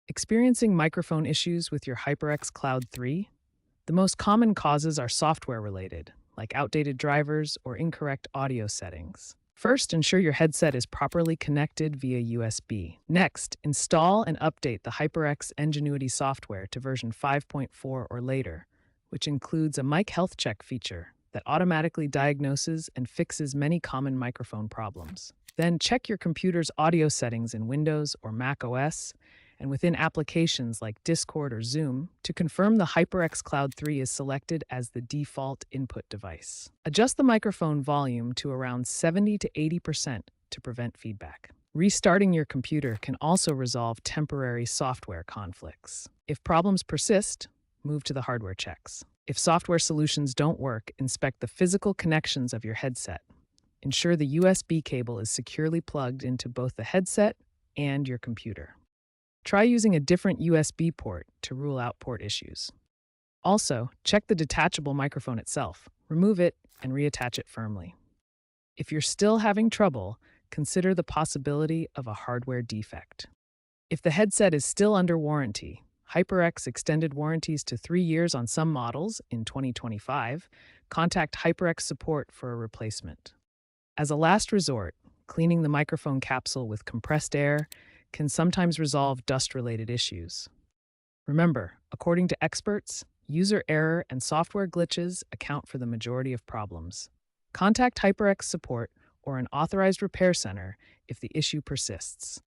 Experiencing microphone issues with your HyperX Cloud 3? The most common causes are software related, like outdated drivers or incorrect audio settings. First, ensure your headset is properly connected via USB. Next, install and update the HyperX Ingenuity software to version 5.4 or later, which includes a mic health check feature that automatically diagnoses and fixes many common microphone problems. Then check your computer's audio settings in Windows or Mac OS and within applications like Discord or Zoom to confirm the HyperX Cloud 3 is selected as the default input device. Adjust the microphone volume to around 70 to 80% to prevent feedback. Restarting your computer can also resolve temporary software conflicts. If problems persist, move to the hardware checks. If software solutions don't work, inspect the physical connections of your headset. Ensure the USB cable is securely plugged into both the headset and your computer. Try using a different USB port to rule out port issues. Also, check the detachable microphone itself. Remove it and reattach it firmly. If you're still having trouble, consider the possibility of a hardware defect. If the headset is still under warranty, HyperX extended warranties to 3 years on some models in 2025. Contact HyperX support for a replacement. As a last resort, cleaning the microphone capsule with compressed air can sometimes resolve dust-related issues. Remember, according to experts, user error and software glitches account for the majority of problems. Contact HyperX support or an authorized repair center if the issue persists.